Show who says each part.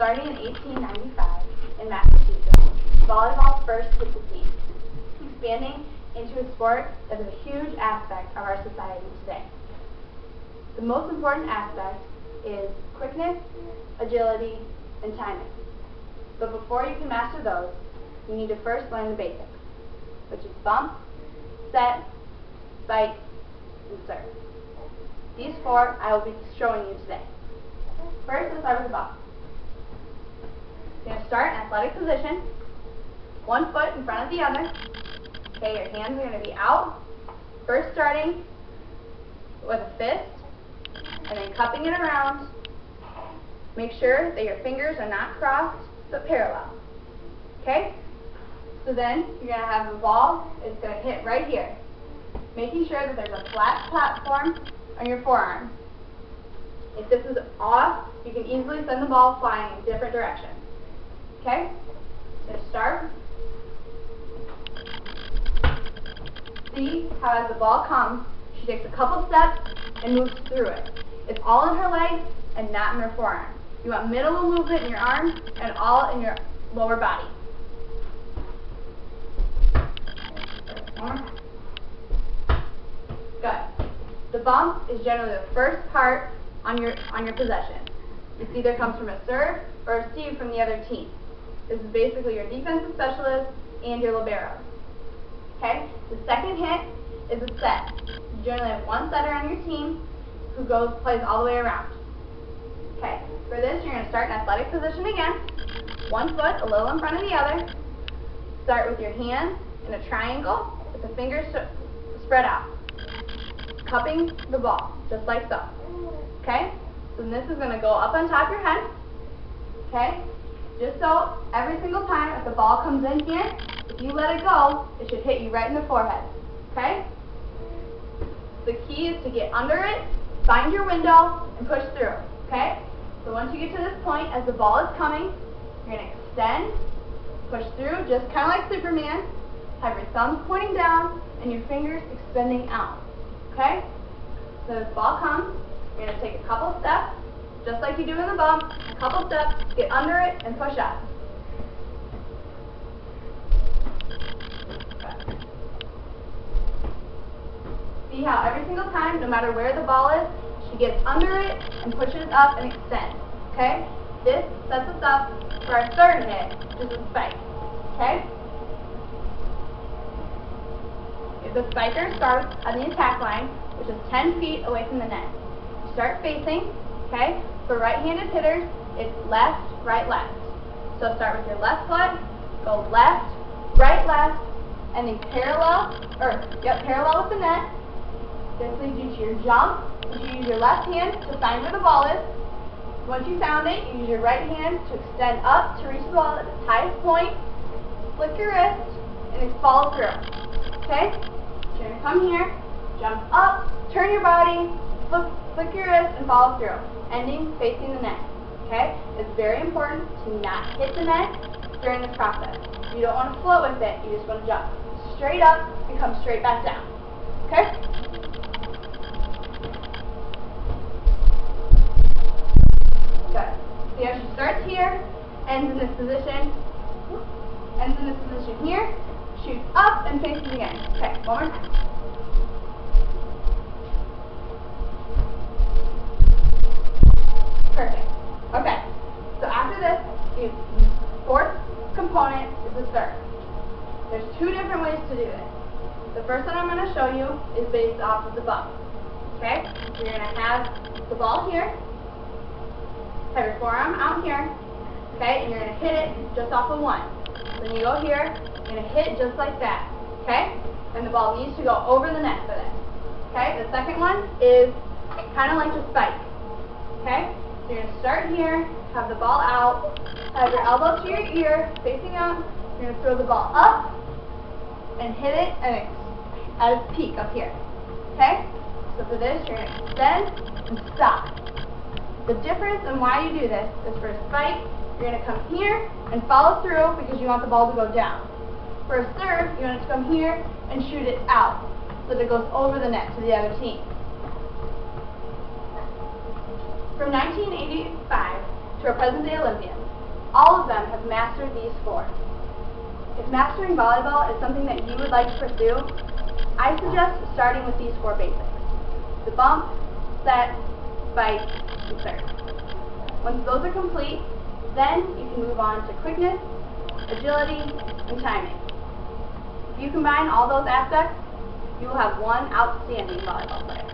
Speaker 1: Starting in 1895 in Massachusetts, volleyball first hit the scene, expanding into a sport that is a huge aspect of our society today. The most important aspect is quickness, agility, and timing. But before you can master those, you need to first learn the basics, which is bump, set, spike, and serve. These four I will be showing you today. First, let's start with the bump. You're going to start in athletic position, one foot in front of the other. Okay, your hands are going to be out. First starting with a fist, and then cupping it around. Make sure that your fingers are not crossed, but parallel. Okay? So then, you're going to have the ball, it's going to hit right here. Making sure that there's a flat platform on your forearm. If this is off, you can easily send the ball flying in different directions. Okay? So start. See how as the ball comes, she takes a couple steps and moves through it. It's all in her legs and not in her forearm. You want minimal movement in your arms and all in your lower body. One more time. Good. The bump is generally the first part on your possession. This either comes from a serve or a receive from the other team. This is basically your defensive specialist and your libero. Okay? The second hit is a set. You generally have one setter on your team who plays all the way around. Okay, for this you're going to start in athletic position again. One foot a little in front of the other. Start with your hands in a triangle with the fingers spread out. Cupping the ball, just like so. Okay? So this is going to go up on top of your head. Okay? Just so every single time if the ball comes in here, if you let it go, it should hit you right in the forehead. Okay? The key is to get under it, find your window, and push through. Okay? So once you get to this point, as the ball is coming, you're going to extend, push through, just kind of like Superman. Have your thumbs pointing down and your fingers extending out. Okay? So as the ball comes, you're going to take a couple steps, just like you do in the bump, a couple steps, get under it, and push up. See how every single time, no matter where the ball is, she gets under it and pushes up and extends. Okay? This sets us up for our third hit, which is a spike. Okay? The spiker starts on the attack line, which is 10 feet away from the net. You start facing, okay? For right-handed hitters, it's left, right, left. So start with your left foot, go left, right, and then parallel with the net. This leads you to your jump, which you use your left hand to find where the ball is. Once you found it, you use your right hand to extend up to reach the ball at its highest point, flick your wrist, and then follow through. Okay? So you're going to come here, jump up, turn your body, flick your wrist, and follow through, ending facing the net. Okay? It's very important to not hit the net during this process. You don't want to float with it, you just want to jump straight up and come straight back down. Okay? Good. See how she starts here, ends in this position here, shoots up and faces again. Okay, one more time. Perfect. Okay, so after this, the fourth component is the serve. There's two different ways to do this. The first one I'm going to show you is based off of the bump. Okay, so you're going to have the ball here, have your forearm out here, okay, and you're going to hit it just off of one. Then you go here, you're going to hit it just like that, okay, and the ball needs to go over the net for this. Okay, the second one is kind of like the spike. Okay, so you're going to start here, have the ball out, have your elbow to your ear, facing out, you're going to throw the ball up, and hit it at its peak up here. Okay? So for this, you're going to extend and stop. The difference in why you do this is for a spike, you're going to come here and follow through because you want the ball to go down. For a serve, you want it to come here and shoot it out so that it goes over the net to the other team. From 1985 to our present-day Olympians, all of them have mastered these four. If mastering volleyball is something that you would like to pursue, I suggest starting with these four basics: the bump, set, spike, and serve. Once those are complete, then you can move on to quickness, agility, and timing. If you combine all those aspects, you will have one outstanding volleyball player.